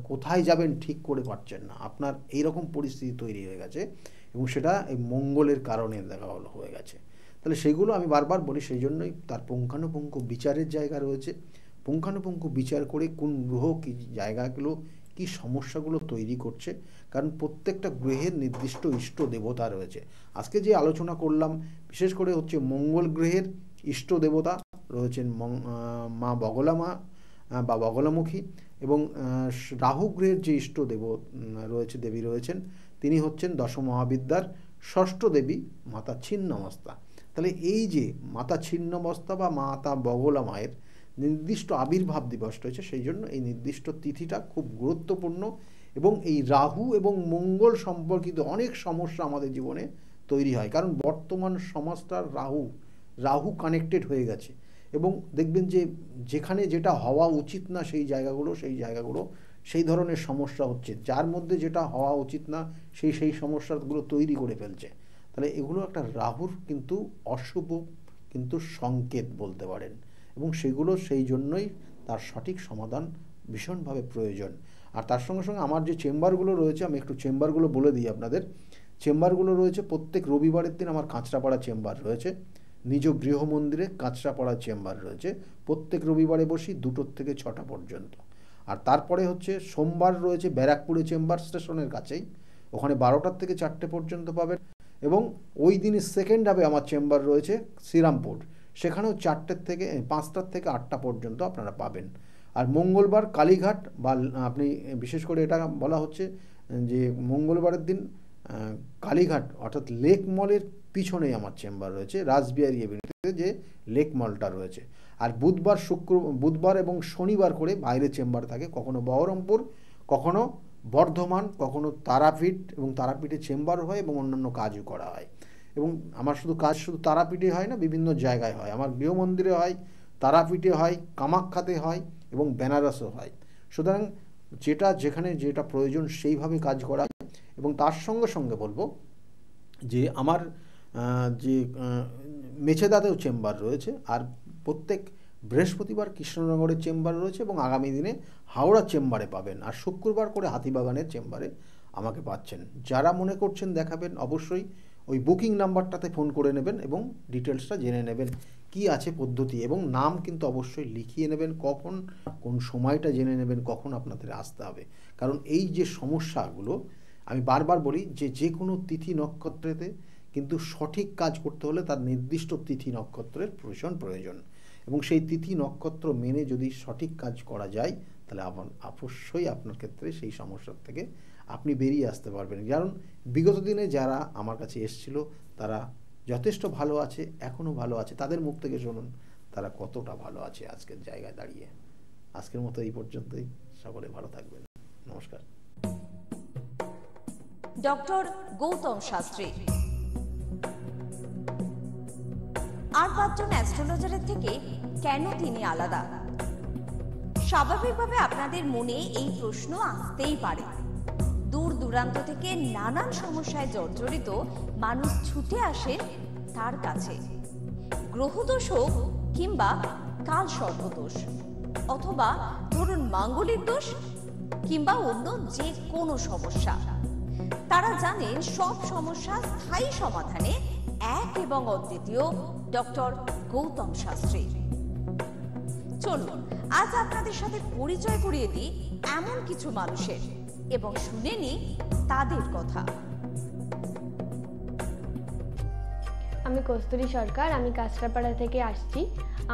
কোথায় যাবেন ঠিক করে পারছেন না, আপনার এইরকম পরিস্থিতি তৈরি হয়ে গেছে, এবং সেটা এই মঙ্গলের কারণে হয়ে গেছে। তাহলে সেগুলো আমি বারবার বলি, সেই জন্যই তার পুঙ্খানুপুঙ্খ বিচারের জায়গা রয়েছে, পুঙ্খানুপুঙ্খ বিচার করে কোন গ্রহ কী জায়গাগুলো কী সমস্যাগুলো তৈরি করছে, কারণ প্রত্যেকটা গ্রহের নির্দিষ্ট ইষ্ট দেবতা রয়েছে। আজকে যে আলোচনা করলাম বিশেষ করে হচ্ছে মঙ্গল গ্রহের ইষ্ট দেবতা রয়েছেন মা বগলা মা বা বগলামুখী, এবং রাহু গ্রহের যে ইষ্ট দেবী রয়েছেন তিনি হচ্ছেন দশম মহাবিদ্যার ষষ্ঠ দেবী মাতা ছিন্নমস্তা। তাহলে এই যে মাতা ছিন্নমস্তা বা মাতা বগলা মায়ের নির্দিষ্ট আবির্ভাব দিবস রয়েছে, সেই জন্য এই নির্দিষ্ট তিথিটা খুব গুরুত্বপূর্ণ, এবং এই রাহু এবং মঙ্গল সম্পর্কিত অনেক সমস্যা আমাদের জীবনে তৈরি হয়, কারণ বর্তমান সমাজটার রাহু কানেক্টেড হয়ে গেছে, এবং দেখবেন যে যেখানে যেটা হওয়া উচিত না সেই জায়গাগুলো সেই ধরনের সমস্যা হচ্ছে, যার মধ্যে যেটা হওয়া উচিত না সেই সমস্যাগুলো তৈরি করে ফেলছে। তাহলে এগুলো একটা রাহুর কিন্তু অশুভ কিন্তু সংকেত বলতে পারেন, এবং সেগুলো সেই জন্যই তার সঠিক সমাধান ভীষণভাবে প্রয়োজন। আর তার সঙ্গে সঙ্গে আমার যে চেম্বারগুলো রয়েছে, আমি একটু চেম্বারগুলো বলে দিই আপনাদের। চেম্বারগুলো রয়েছে প্রত্যেক রবিবারের দিন আমার কাঁচরাপাড়া চেম্বার রয়েছে, নিজ গৃহ মন্দিরে কাঁচরাপাড়া চেম্বার রয়েছে, প্রত্যেক রবিবারে বসি 2টো থেকে 6টা পর্যন্ত। আর তারপরে হচ্ছে সোমবার রয়েছে ব্যারাকপুরে চেম্বার স্টেশনের কাছেই, ওখানে 12টা থেকে 4টে পর্যন্ত পাবেন। এবং ওই দিনই সেকেন্ড হাবে আমার চেম্বার রয়েছে শ্রীরামপুর, সেখানেও 5টা থেকে 8টা পর্যন্ত আপনারা পাবেন। আর মঙ্গলবার কালীঘাট, বা আপনি বিশেষ করে এটা বলা হচ্ছে যে মঙ্গলবারের দিন কালীঘাট অর্থাৎ লেক মলের পিছনেই আমার চেম্বার রয়েছে, রাসবিহারী এভিনিউতে যে লেক মলটা রয়েছে। আর বুধবার এবং শনিবার করে বাইরে চেম্বার থাকে, কখনো বহরমপুর, কখনো বর্ধমান, কখনো তারাপীঠ, এবং তারাপীঠে চেম্বার হয় এবং অন্যান্য কাজও করা হয়। এবং আমার শুধু তারাপীঠে হয় না, বিভিন্ন জায়গায় হয়। আমার গৃহমন্দিরে হয়, তারাপীঠে হয়, কামাখ্যাতে হয় এবং বেনারসও হয়। সুতরাং যেখানে যেটা প্রয়োজন সেইভাবে কাজ করা হয়। এবং তার সঙ্গে সঙ্গে বলবো যে আমার যে মেছেদাতেও চেম্বার রয়েছে, আর প্রত্যেক বৃহস্পতিবার কৃষ্ণনগরের চেম্বার রয়েছে, এবং আগামী দিনে হাওড়া চেম্বারে পাবেন। আর শুক্রবার করে হাতিবাগানের চেম্বারে আমাকে পাচ্ছেন। যারা মনে করছেন দেখাবেন, অবশ্যই ওই বুকিং নাম্বারটাতে ফোন করে নেবেন এবং ডিটেলসটা জেনে নেবেন কি আছে পদ্ধতি, এবং নাম কিন্তু অবশ্যই লিখিয়ে নেবেন, কখন কোন সময়টা জেনে নেবেন কখন আপনাদের আসতে হবে। কারণ এই যে সমস্যাগুলো আমি বারবার বলি যে কোনো তিথি নক্ষত্রেতে কিন্তু সঠিক কাজ করতে হলে তার নির্দিষ্ট তিথি নক্ষত্রের ভীষণ প্রয়োজন, এবং সেই তিথি নক্ষত্র মেনে যদি সঠিক কাজ করা যায় তাহলে অবশ্যই আপনার ক্ষেত্রে সেই সমস্যার থেকে আপনি বেরিয়ে আসতে পারবেন। কারণ বিগত দিনে যারা আমার কাছে এসেছিল তারা যথেষ্ট ভালো আছে, এখনও ভালো আছে, তাদের মুখ থেকে শুনুন তারা কতটা ভালো আছে আজকের জায়গায় দাঁড়িয়ে। আজকের মতো এই পর্যন্তই, সকলে ভালো থাকবেন, নমস্কার। ডক্টর গৌতম শাস্ত্রী আর 5জন অ্যাস্ট্রোলজারের থেকে কেন তিনি আলাদা? স্বাভাবিকভাবে আপনাদের মনে এই প্রশ্ন আসতেই পারে। দূর দূরান্ত থেকে নানান সমস্যায় জর্জরিত মানুষ ছুটে আসে তার কাছে। গ্রহদোষ হোক কিংবা কাল সর্পদোষ, অথবা ধরুন মাঙ্গলিক দোষ কিংবা অন্য যে কোনো সমস্যা, তারা জানেন সব সমস্যা স্থায়ী সমাধানে এক এবং অদ্বিতীয় ডক্টর গৌতম শাস্ত্রী। চলুন আজ আপনাদের সাথে পরিচয় করিয়ে দিই এমন কিছু মানুষের, এবং শুনে নিই তাদের কথা। আমি কস্তুরী সরকার, আমি কাঁচরাপাড়া থেকে আসছি।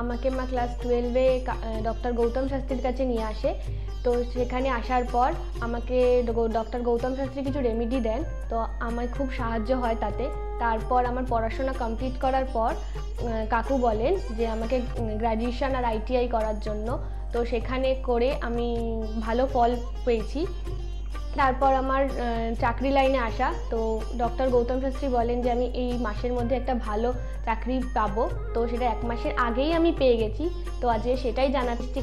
আমাকে মা ক্লাস 12-এ ডক্টর গৌতম শাস্ত্রীর কাছে নিয়ে আসে। তো সেখানে আসার পর আমাকে ডক্টর গৌতম শাস্ত্রী কিছু রেমেডি দেন, তো আমার খুব সাহায্য হয় তাতে। তারপর আমার পড়াশোনা কমপ্লিট করার পর কাকু বলেন যে আমাকে গ্র্যাজুয়েশন আর ITI করার জন্য। তো সেখানে করে আমি ভালো ফল পেয়েছি। তারপর আমার চাকরি লাইনে আসা, তো ডক্টর গৌতম শাস্ত্রী বলেন যে আমি এই মাসের মধ্যে একটা ভালো চাকরি পাবো। তো সেটা 1 মাসের আগেই আমি পেয়ে গেছি। তো আজকে সেটাই জানাচ্ছি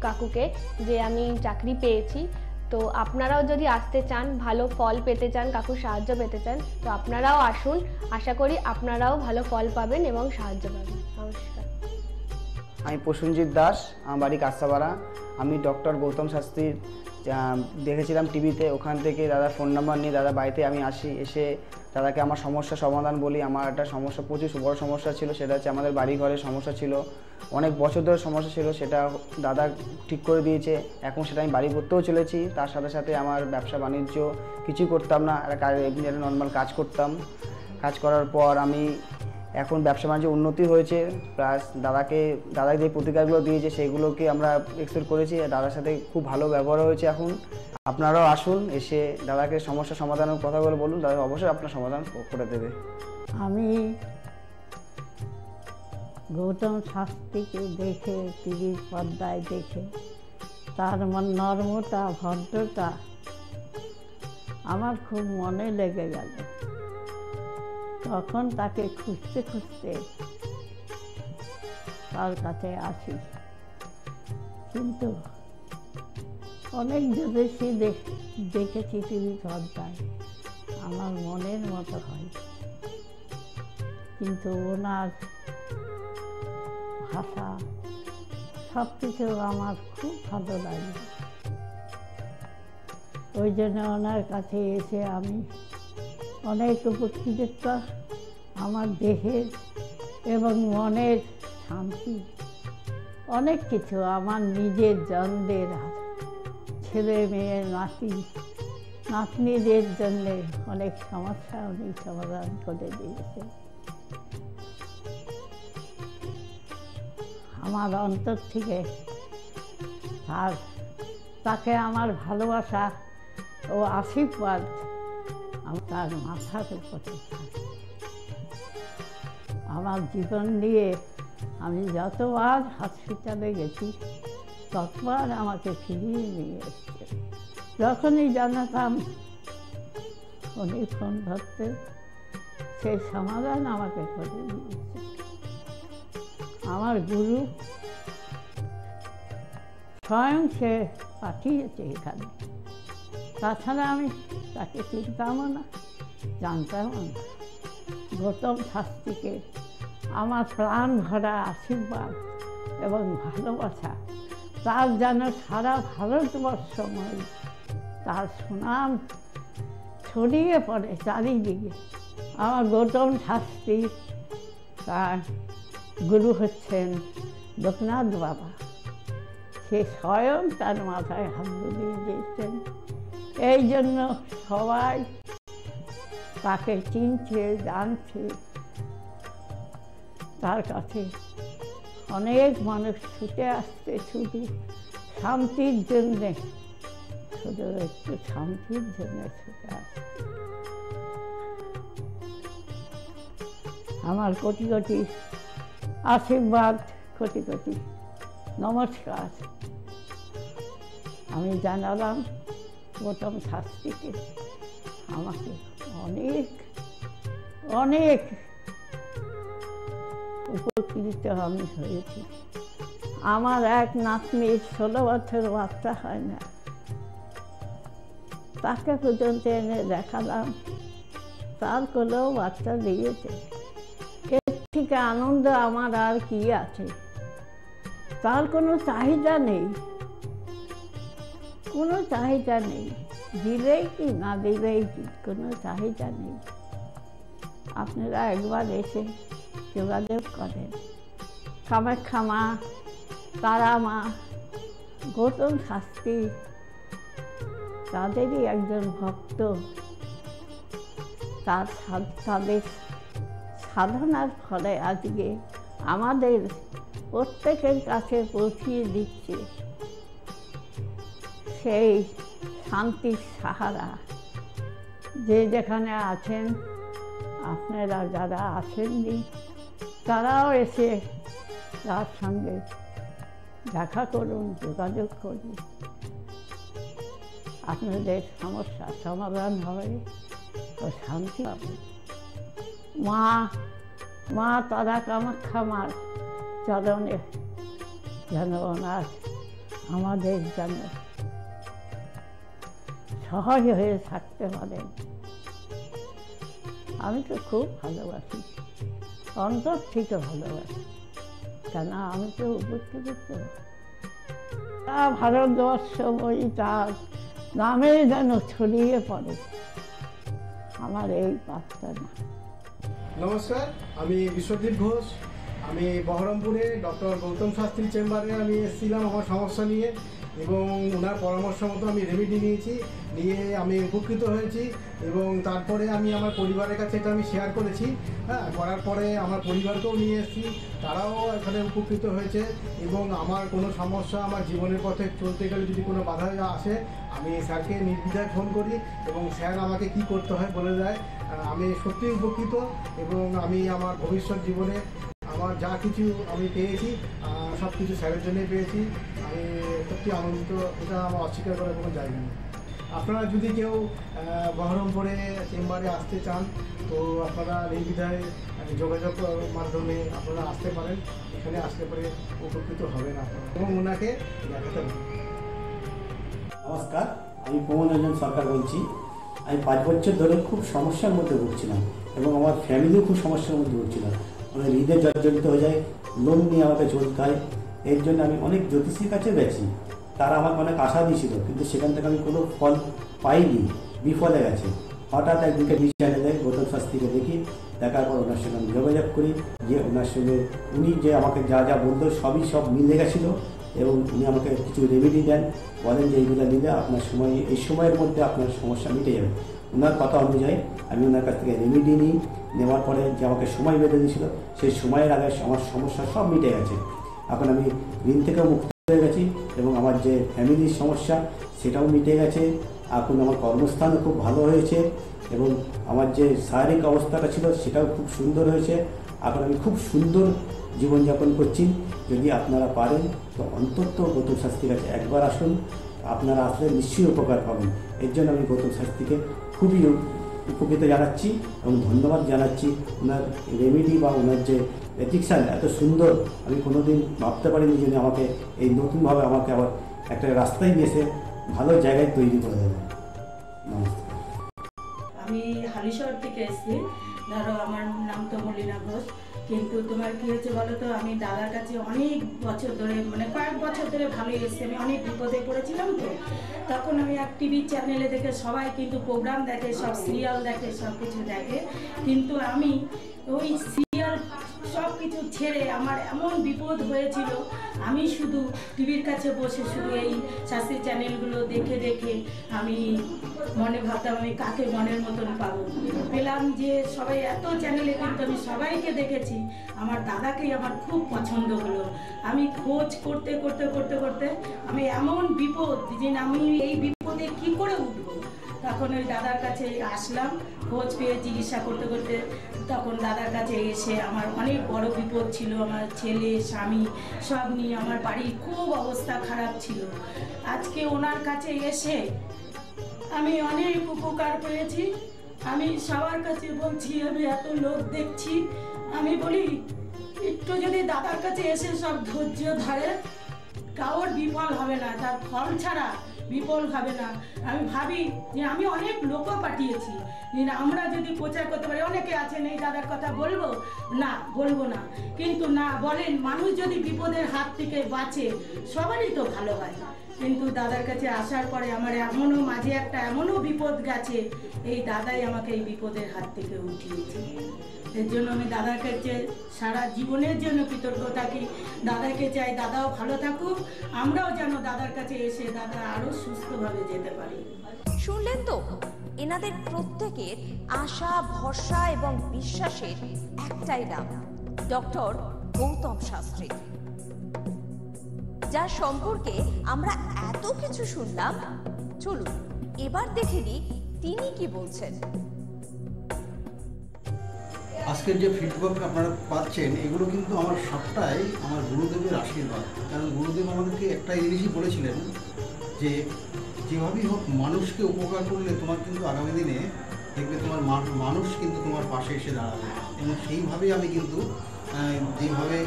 কাকুকে যে আমি চাকরি পেয়েছি। তো আপনারাও যদি আসতে চান, ভালো ফল পেতে চান, কাকুর সাহায্য পেতে চান, তো আপনারাও আসুন। আশা করি আপনারাও ভালো ফল পাবেন এবং সাহায্য পাবেন। নমস্কার। আমি প্রসেনজিৎ দাস, আমার বাড়ি কাঁচরাপাড়া। আমি ডক্টর গৌতম শাস্ত্রীর দেখেছিলাম টিভিতে, ওখান থেকে দাদার ফোন নাম্বার নিয়ে দাদা বাড়িতে আমি আসি। এসে দাদাকে আমার সমস্যার সমাধান বলি। আমার একটা সমস্যা, প্রচুর বড় সমস্যা ছিল, সেটা হচ্ছে আমাদের বাড়ি ঘরের সমস্যা ছিল, অনেক বছর ধরে সমস্যা ছিল, সেটা দাদা ঠিক করে দিয়েছে। এখন সেটা আমি বাড়ি করতেও চলেছি। তার সাথে সাথে আমার ব্যবসা বাণিজ্য কিছুই করতাম না, একটা নর্মাল কাজ করতাম। কাজ করার পর আমি এখন ব্যবসা বাণিজ্য উন্নতি হয়েছে, প্লাস দাদা যে প্রতিকারগুলো দিয়েছে সেগুলোকে আমরা এক্সপেক্ট করেছি। দাদার সাথে খুব ভালো ব্যবহার হয়েছে। এখন আপনারাও আসুন, এসে দাদাকে সমস্যা সমাধানের কথাগুলো বলুন, দাদা অবশ্যই আপনার সমাধান করে দেবে। আমি গৌতম শাস্ত্রীকে দেখে, টিভির পর্দায় দেখে তার নর্মতা, ভদ্রতা আমার খুব মনে লেগে গেল। তখন তাকে খুঁজতে খুঁজতে তার কাছে আসি, কিন্তু অনেক জ্যোতিষী দেখেছি টিভি পর্দায়, আমার মনের মতো হয়, কিন্তু ওনার ভাষা সব কিছু আমার খুব ভালো লাগে। ওই জন্য ওনার কাছে এসে আমি অনেক উপকৃত। আমার দেহের এবং মনের শান্তি, অনেক কিছু আমার নিজের জনদের, ছেলে মেয়ে, নাতি নাতনিদের জন্যে অনেক সমস্যা উনি সমাধান করে দিয়েছে। আমার অন্তর থেকে তাকে আমার ভালোবাসা ও আশীর্বাদ তার মাথার উপরে। আমার জীবন নিয়ে আমি যতবার হসপিটালে গেছি ততবার আমাকে ফিরিয়ে নিয়ে এসছে। যখনই জানাতাম উনি ফোন ধরতে, সেই সমাধান আমাকে করে দিয়েছে। আমার গুরু স্বয়ং সে পাঠিয়েছে এখানে, তাছাড়া আমি তাকে চিনতামও না, জানতামও না। গৌতম শাস্ত্রীকে আমার প্রাণ ভরা আশীর্বাদ এবং ভালোবাসা, তার যেন সারা ভারতবর্ষময় তার সুনাম ছড়িয়ে পড়ে চারিদিকে। আমার গৌতম শাস্ত্রী, তার গুরু হচ্ছেন লোকনাথ বাবা, সে স্বয়ং তার মাথায় হাত বুলিয়ে দিয়েছেন। এই জন্য সবাই তাকে চিনছে, জানছে। তার কাছে অনেক মানুষ ছুটে আসছে শুধু শান্তির জন্যে, শুধু একটু শান্তির জন্য ছুটে আসছে। আমার কোটি কোটি আশীর্বাদ, কোটি কোটি নমস্কার আমি জানালাম গৌতম শাস্ত্রীকে। আমাকে অনেক অনেক উপকৃত আমি হয়েছি। আমার এক নাতনির 16 বছর বাচ্চা হয় না, তাকে পর্যন্ত এনে দেখালাম, তার কোলেও বাচ্চা দিয়েছে। এর থেকে আনন্দ আমার আর কি আছে? তার কোনো চাহিদা নেই, কোনো চাহিদা নেই, দিলেই কি না দিলেই কি, কোনো চাহিদা নেই। আপনারা একবার এসে যোগাযোগ করেন। কামাখ্যা মা, তারা মা, গৌতম শাস্ত্রী তাদেরই একজন ভক্ত। তাদের সাধনার ফলে আজকে আমাদের প্রত্যেকের কাছে পৌঁছিয়ে দিচ্ছে সেই শান্তির সাহারা। যে যেখানে আছেন, আপনারা যারা আসেননি তারাও এসে তার সঙ্গে দেখা করুন, যোগাযোগ করুন। আপনাদের সমস্যার সমাধান হবে ও শান্তি পাবে। মা তারা কামাখ্যা মার চরণে যেন ওনার আমাদের যেন সহায় হয়ে থাকতে পারেন। আমি তো খুব ভালোবাসি, অন্তর থেকে ভালোবাসি, কেন আমি তো উপকৃত। ভারতবর্ষময়ী তার নামে যেন ছড়িয়ে পড়ে আমার এই প্রার্থনা। নমস্কার, আমি বিশ্বজিৎ ঘোষ। আমি বহরমপুরে ডক্টর গৌতম শাস্ত্রীর চেম্বারে আমি এসেছিলাম আমার সমস্যা নিয়ে, এবং ওনার পরামর্শ মতো আমি রেমেডি নিয়ে আমি উপকৃত হয়েছি। এবং তারপরে আমি আমার পরিবারের কাছে এটা আমি শেয়ার করেছি। করার পরে আমার পরিবারকেও নিয়ে এসেছি, তারাও এখানে উপকৃত হয়েছে। এবং আমার কোনো সমস্যা, আমার জীবনের পথে চলতে গেলে যদি কোনো বাধা আসে, আমি স্যারকে নির্দ্বিধায় ফোন করি এবং স্যার আমাকে কি করতে হয় বলে দেয়। আমি সত্যিই উপকৃত, এবং আমি আমার ভবিষ্যৎ জীবনে আমার যা কিছু আমি পেয়েছি সব কিছু স্যারের জন্যই পেয়েছি। আমি সত্যি আনন্দিত, এটা আমার অস্বীকার করার কোনো জায়গা নেই। আপনারা যদি কেউ বহরমপুরে চেম্বারে আসতে চান, তো আপনারা নির্দ্বিধায় যোগাযোগ মাধ্যমে আপনারা আসতে পারেন। এখানে আসতে পারে উপকৃত হবেন আপনারা, এবং ওনাকে দেখাতে পারেন। নমস্কার, আমি প্রমোদ রঞ্জন সরকার বলছি। আমি 5 বছর ধরে খুব সমস্যার মধ্যে ভুগছিলাম, এবং আমার ফ্যামিলিও খুব সমস্যার মধ্যে ভুগছিলাম। আমার হৃদয় জর্জরিত হয়ে যায়, লোন নিয়ে আমাকে চলতে হয়। এর জন্য আমি অনেক জ্যোতিষীর কাছে গেছি, তারা আমাকে অনেক আশা দিয়েছিল, কিন্তু সেখান থেকে আমি কোনো ফল পাইনি, বিফলে গেছে। হঠাৎ একদিকে টিভি চ্যানেলে গৌতম শাস্ত্রীকে দেখি, দেখার পর ওনার সঙ্গে আমি যোগাযোগ করি, যে ওনার সঙ্গে উনি যে আমাকে যা যা বলতো সব মিলে গেছিলো এবং উনি আমাকে কিছু রেমেডি দেন, বলেন যে এইগুলো নিলে আপনার এই সময়ের মধ্যে আপনার সমস্যা মিটে যাবে। ওনার কথা অনুযায়ী আমি ওনার কাছ থেকে রেমেডি নিই, নেওয়ার পরে যে আমাকে সময় বেঁধে দিয়েছিল সেই সময়ের আগে আমার সমস্যা সব মিটে গেছে। এখন আমি ঋণ থেকেও মুক্ত হয়ে গেছি এবং আমার যে ফ্যামিলির সমস্যা সেটাও মিটে গেছে। এখন আমার কর্মস্থানও খুব ভালো হয়েছে এবং আমার যে শারীরিক অবস্থাটা ছিল সেটাও খুব সুন্দর হয়েছে। এখন আমি খুব সুন্দর জীবনযাপন করছি। যদি আপনারা পারেন তো অন্তত গৌতম শাস্ত্রীর কাছে একবার আসুন, আপনারা আসলে নিশ্চয়ই উপকার পাবেন। এর জন্য আমি গৌতম শাস্ত্রীকে খুবই উপকৃত জানাচ্ছি এবং ধন্যবাদ জানাচ্ছি। ওনার রেমেডি বা ওনার যে প্রেডিকশান এত সুন্দর, আমি কোনোদিন ভাবতে পারিনি যে আমাকে এই নতুনভাবে আমাকে আবার একটা রাস্তায় নিয়ে এসে ভালো জায়গায় তৈরি করে দেবে। নমস্কার। আমি হালিশহর থেকে এসেছি। ধরো আমার নাম তো মলিনা ঘোষ, কিন্তু তোমার কী হয়েছে বলো তো, আমি দাদার কাছে অনেক বছর ধরে মানে কয়েক বছর ধরে ভালোই এসেছি। আমি অনেক বিপদে পড়েছিলাম, তো তখন আমি এক টিভি চ্যানেলে দেখে, সবাই কিন্তু প্রোগ্রাম দেখে, সব সিরিয়াল দেখে, সব কিছু দেখে, কিন্তু আমি ওই সিরিয়াল সব কিছু ছেড়ে আমার এমন বিপদ হয়েছিল, আমি শুধু টিভির কাছে বসে শুধু এই শাস্ত্রীয় চ্যানেলগুলো দেখে দেখে আমি মনে ভাবতাম আমি কাকে মনের মতন পাবো। পেলাম যে সবাই এত চ্যানেলে, কিন্তু আমি সবাইকে দেখেছি, আমার দাদাকেই আমার খুব পছন্দ হলো। আমি খোঁজ করতে করতে করতে করতে আমি এমন বিপদ যে আমি এই বিপদে কি করে উঠবো, তখন ওই দাদার কাছে আসলাম। খোঁজ পেয়ে চিকিৎসা করতে করতে তখন দাদার কাছে এসে আমার অনেক বড় বিপদ ছিল, আমার ছেলে স্বামী সব নিয়ে আমার বাড়ির খুব অবস্থা খারাপ ছিল। আজকে ওনার কাছে এসে আমি অনেক উপকার পেয়েছি। আমি সবার কাছে বলছি, আমি এত লোক দেখছি, আমি বলি একটু যদি দাদার কাছে এসে সব ধৈর্য ধরে, কারোর বিফল হবে না, তার ফল ছাড়া বিফল হবে না। আমি ভাবি যে আমি অনেক লোকও পাঠিয়েছি, আমরা যদি প্রচার করতে পারি, অনেকে আছেন এই দাদার কথা বলবো না, কিন্তু না বলেন, মানুষ যদি বিপদের হাত থেকে বাঁচে সবারই তো ভালো হয়। কিন্তু দাদার কাছে আসার পরে আমার মাঝে একটা এমনও বিপদ গেছে, এই দাদাই আমাকে এই বিপদের হাত থেকে উঠিয়েছে। এর জন্য আমি দাদার কাছে সারা জীবনের জন্য কৃতজ্ঞ থাকি। দাদাকে চাই দাদাও ভালো থাকুক, আমরাও যেন দাদার কাছে এসে দাদা আরো সুস্থভাবে যেতে পারি। শুনলেন তো, এনাদের প্রত্যেকের আশা, ভরসা এবং বিশ্বাসের একটাই নাম, ডক্টর গৌতম শাস্ত্রী, যার সম্পর্কে আমরা এত কিছু শুনলাম। চলুন এবার দেখে নিই তিনি কি বলছেন। আজকের যে ফিডব্যাক আপনারা পাচ্ছেন, এগুলো কিন্তু আমার সবটাই আমার গুরুদেবের আশীর্বাদ। কারণ গুরুদেব আমাদেরকে একটা জিনিসই বলেছিলেন যে যেভাবেই হোক মানুষকে উপকার করলে তোমার কিন্তু আগামী দিনে দেখবে তোমার মানুষ কিন্তু তোমার পাশে এসে দাঁড়াবে। এবং সেইভাবেই আমি কিন্তু যেভাবে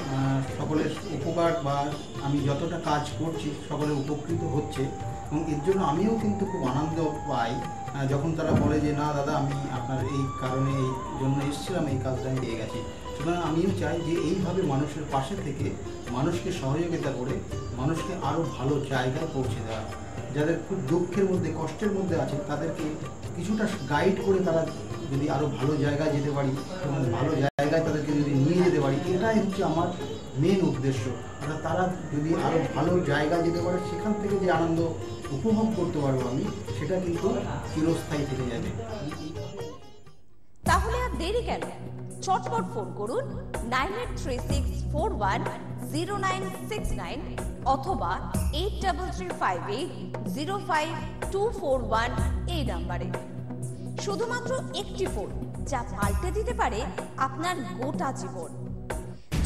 সকলের উপকার বা আমি যতটা কাজ করছি সকলে উপকৃত হচ্ছে, এবং এর জন্য আমিও কিন্তু খুব আনন্দ পাই যখন তারা বলে যে না দাদা, আমি আপনার এই কারণে এই জন্য এসেছিলাম, এই কাজটা আমি পেয়ে গেছি। সুতরাং আমিও চাই যে এইভাবে মানুষের পাশে থেকে মানুষকে সহযোগিতা করে মানুষকে আরও ভালো জায়গায় পৌঁছে দেওয়া। যাদের খুব দুঃখের মধ্যে, কষ্টের মধ্যে আছে, তাদেরকে কিছুটা গাইড করে তারা যদি আরও ভালো জায়গায় যেতে পারি এবং ভালো জায়গায় তাদেরকে যদি নিয়ে যেতে পারি, এটাই হচ্ছে আমার মেন উদ্দেশ্য। অর্থাৎ তারা যদি আরও ভালো জায়গায় যেতে পারে, সেখান থেকে যে আনন্দ উপভোগ করতে পারবো আমি, সেটা কিন্তু চিরস্থায়ী থেকে যাবে। তাহলে আর দেরি কেন, চটপট ফোন করুন 9836410969 অথবা 8335805241 এই নাম্বারে। শুধুমাত্র একটি ফোন, যা পাল্টে দিতে পারে আপনার গোটা জীবন।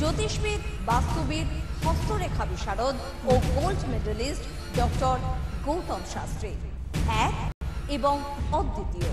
জ্যোতিষবিদ, বাস্তুবিদ, হস্তরেখা বিশারদ ও gold medalist doctor Gautam Shastri, এক এবং অদ্বিতীয়।